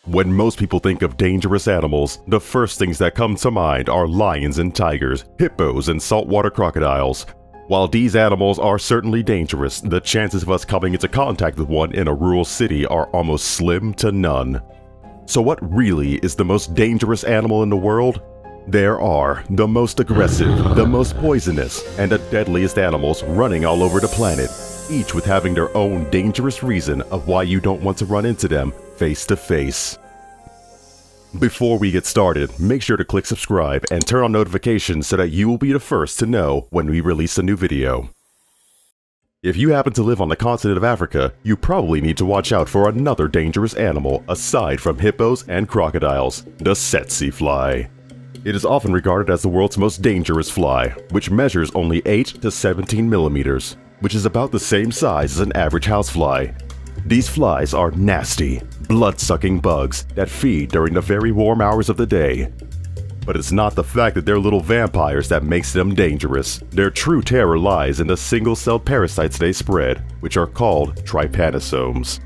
When most people think of dangerous animals, the first things that come to mind are lions and tigers, hippos and saltwater crocodiles. While these animals are certainly dangerous, the chances of us coming into contact with one in a rural city are almost slim to none. So what really is the most dangerous animal in the world? There are the most aggressive, the most poisonous, and the deadliest animals running all over the planet, each with having their own dangerous reason of why you don't want to run into them face to face. Before we get started, make sure to click subscribe and turn on notifications so that you will be the first to know when we release a new video. If you happen to live on the continent of Africa, you probably need to watch out for another dangerous animal aside from hippos and crocodiles, the tsetse fly. It is often regarded as the world's most dangerous fly, which measures only 8 to 17 millimeters, which is about the same size as an average housefly. These flies are nasty, blood-sucking bugs that feed during the very warm hours of the day. But it's not the fact that they're little vampires that makes them dangerous. Their true terror lies in the single-celled parasites they spread, which are called Trypanosomes.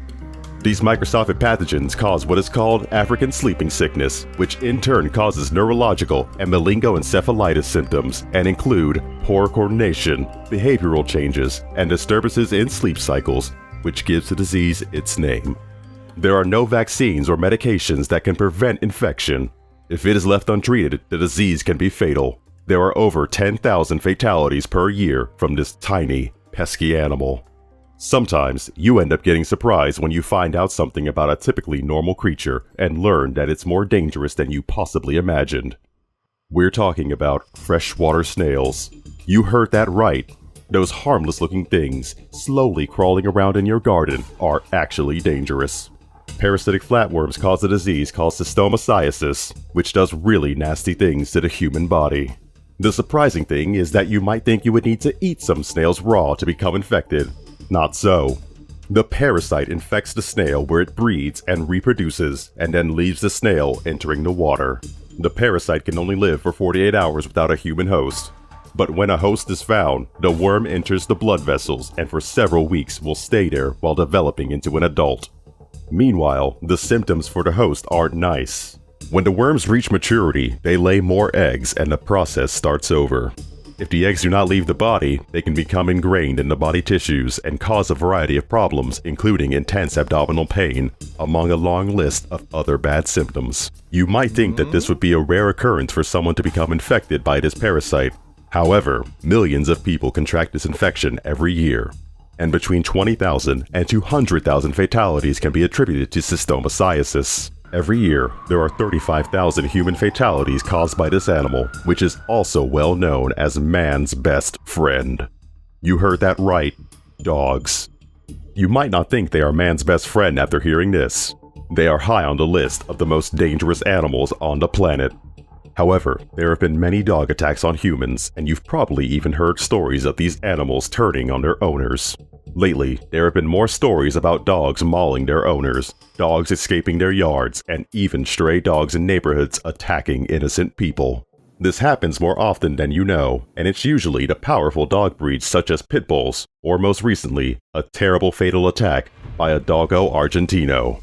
These microscopic pathogens cause what is called African sleeping sickness, which in turn causes neurological and meningoencephalitis symptoms and include poor coordination, behavioral changes, and disturbances in sleep cycles, which gives the disease its name. There are no vaccines or medications that can prevent infection. If it is left untreated, the disease can be fatal. There are over 10,000 fatalities per year from this tiny, pesky animal. Sometimes, you end up getting surprised when you find out something about a typically normal creature and learn that it's more dangerous than you possibly imagined. We're talking about freshwater snails. You heard that right. Those harmless-looking things, slowly crawling around in your garden, are actually dangerous. Parasitic flatworms cause a disease called stomatiasis, which does really nasty things to the human body. The surprising thing is that you might think you would need to eat some snails raw to become infected. Not so. The parasite infects the snail where it breeds and reproduces, and then leaves the snail entering the water. The parasite can only live for 48 hours without a human host. But when a host is found, the worm enters the blood vessels and for several weeks will stay there while developing into an adult. Meanwhile, the symptoms for the host aren't nice. When the worms reach maturity, they lay more eggs and the process starts over. If the eggs do not leave the body, they can become ingrained in the body tissues and cause a variety of problems, including intense abdominal pain, among a long list of other bad symptoms. You might think that this would be a rare occurrence for someone to become infected by this parasite. However, millions of people contract this infection every year, and between 20,000 and 200,000 fatalities can be attributed to stomatiasis. Every year, there are 35,000 human fatalities caused by this animal, which is also well known as man's best friend. You heard that right, dogs. You might not think they are man's best friend after hearing this. They are high on the list of the most dangerous animals on the planet. However, there have been many dog attacks on humans, and you've probably even heard stories of these animals turning on their owners. Lately, there have been more stories about dogs mauling their owners, dogs escaping their yards, and even stray dogs in neighborhoods attacking innocent people. This happens more often than you know, and it's usually the powerful dog breeds such as pit bulls, or most recently, a terrible fatal attack by a doggo argentino.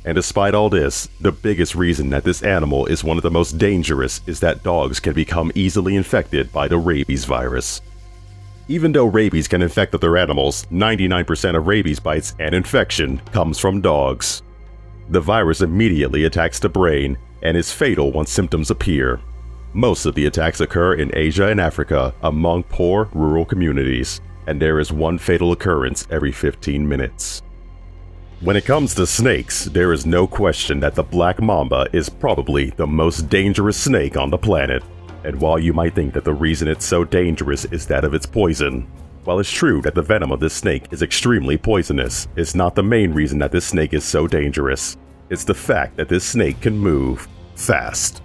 And despite all this, the biggest reason that this animal is one of the most dangerous is that dogs can become easily infected by the rabies virus. Even though rabies can infect other animals, 99% of rabies bites and infection comes from dogs. The virus immediately attacks the brain and is fatal once symptoms appear. Most of the attacks occur in Asia and Africa among poor rural communities, and there is one fatal occurrence every 15 minutes. When it comes to snakes, there is no question that the black mamba is probably the most dangerous snake on the planet. And while you might think that the reason it's so dangerous is that of its poison, while it's true that the venom of this snake is extremely poisonous, it's not the main reason that this snake is so dangerous. It's the fact that this snake can move fast.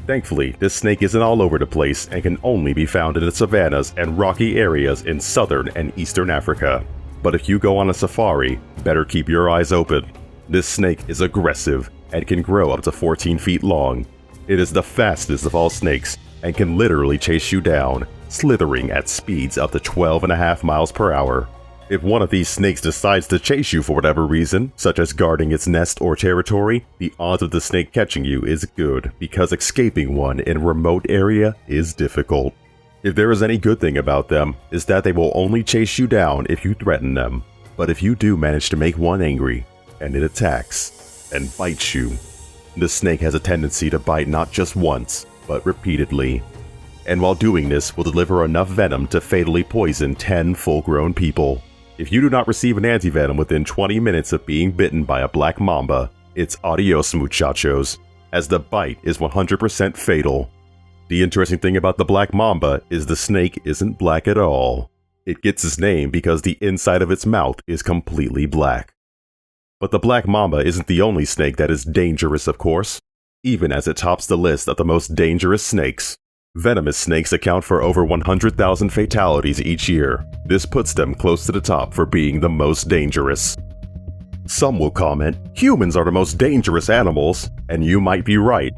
Thankfully, this snake isn't all over the place and can only be found in the savannas and rocky areas in southern and eastern Africa. But if you go on a safari, better keep your eyes open. This snake is aggressive and can grow up to 14 feet long. It is the fastest of all snakes and can literally chase you down, slithering at speeds up to 12.5 miles per hour. If one of these snakes decides to chase you for whatever reason, such as guarding its nest or territory, the odds of the snake catching you is good, because escaping one in a remote area is difficult. If there is any good thing about them, is that they will only chase you down if you threaten them. But if you do manage to make one angry, and it attacks, and bites you, the snake has a tendency to bite not just once, but repeatedly. And while doing this will deliver enough venom to fatally poison 10 full-grown people. If you do not receive an antivenom within 20 minutes of being bitten by a black mamba, it's adios muchachos, as the bite is 100% fatal. The interesting thing about the black mamba is the snake isn't black at all. It gets its name because the inside of its mouth is completely black. But the black mamba isn't the only snake that is dangerous, of course, even as it tops the list of the most dangerous snakes. Venomous snakes account for over 100,000 fatalities each year. This puts them close to the top for being the most dangerous. Some will comment, humans are the most dangerous animals, and you might be right.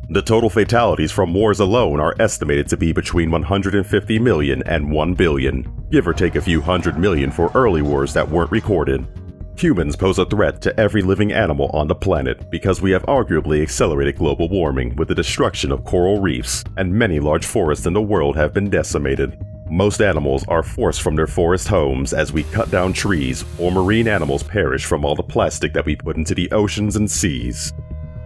The total fatalities from wars alone are estimated to be between 150 million and 1 billion, give or take a few hundred million for early wars that weren't recorded. Humans pose a threat to every living animal on the planet because we have arguably accelerated global warming with the destruction of coral reefs, and many large forests in the world have been decimated. Most animals are forced from their forest homes as we cut down trees, or marine animals perish from all the plastic that we put into the oceans and seas.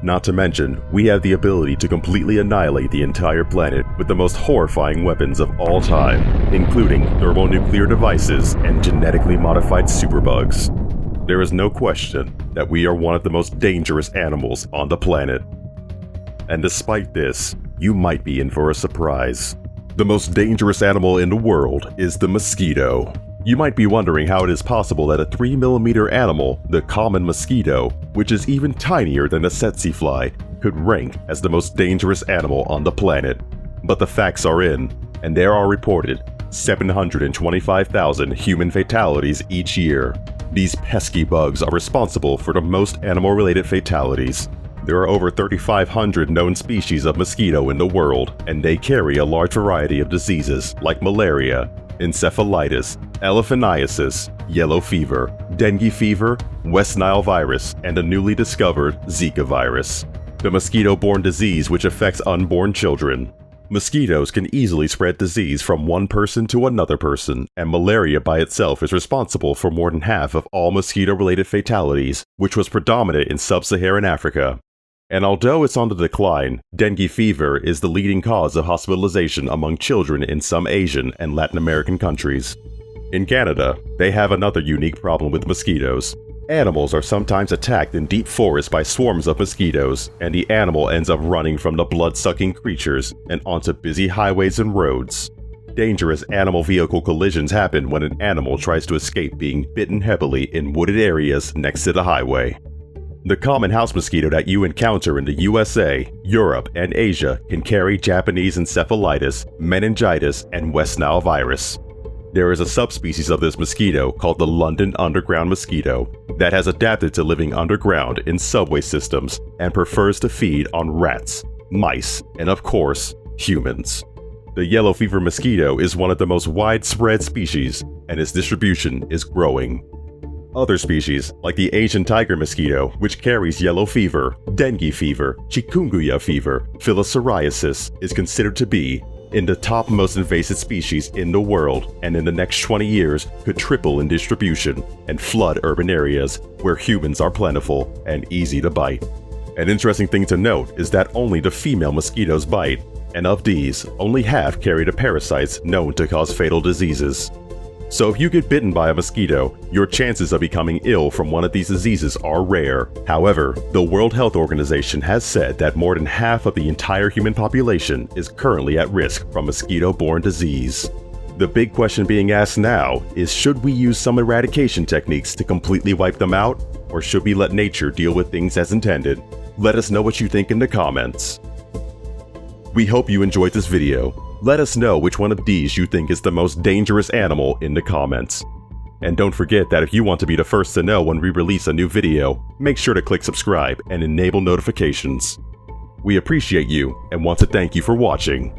Not to mention, we have the ability to completely annihilate the entire planet with the most horrifying weapons of all time, including thermonuclear devices and genetically modified superbugs. There is no question that we are one of the most dangerous animals on the planet. And despite this, you might be in for a surprise. The most dangerous animal in the world is the mosquito. You might be wondering how it is possible that a 3mm animal, the common mosquito, which is even tinier than a tsetse fly, could rank as the most dangerous animal on the planet. But the facts are in, and there are reported 725,000 human fatalities each year. These pesky bugs are responsible for the most animal-related fatalities. There are over 3,500 known species of mosquito in the world, and they carry a large variety of diseases like malaria, encephalitis, elephantiasis, yellow fever, dengue fever, West Nile virus, and a newly discovered Zika virus, the mosquito-borne disease which affects unborn children. Mosquitoes can easily spread disease from one person to another person, and malaria by itself is responsible for more than half of all mosquito-related fatalities, which was predominant in sub-Saharan Africa. And although it's on the decline, dengue fever is the leading cause of hospitalization among children in some Asian and Latin American countries. In Canada, they have another unique problem with mosquitoes. Animals are sometimes attacked in deep forests by swarms of mosquitoes, and the animal ends up running from the blood-sucking creatures and onto busy highways and roads. Dangerous animal vehicle collisions happen when an animal tries to escape being bitten heavily in wooded areas next to the highway. The common house mosquito that you encounter in the USA, Europe, and Asia can carry Japanese encephalitis, meningitis, and West Nile virus. There is a subspecies of this mosquito called the London underground mosquito that has adapted to living underground in subway systems and prefers to feed on rats, mice, and of course, humans. The yellow fever mosquito is one of the most widespread species, and its distribution is growing. Other species, like the Asian tiger mosquito, which carries yellow fever, dengue fever, chikungunya fever, filariasis, is considered to be in the top most invasive species in the world, and in the next 20 years could triple in distribution and flood urban areas where humans are plentiful and easy to bite. An interesting thing to note is that only the female mosquitoes bite, and of these, only half carry the parasites known to cause fatal diseases. So if you get bitten by a mosquito, your chances of becoming ill from one of these diseases are rare. However, the World Health Organization has said that more than half of the entire human population is currently at risk from mosquito-borne disease. The big question being asked now is, should we use some eradication techniques to completely wipe them out, or should we let nature deal with things as intended? Let us know what you think in the comments. We hope you enjoyed this video. Let us know which one of these you think is the most dangerous animal in the comments. And don't forget that if you want to be the first to know when we release a new video, make sure to click subscribe and enable notifications. We appreciate you and want to thank you for watching.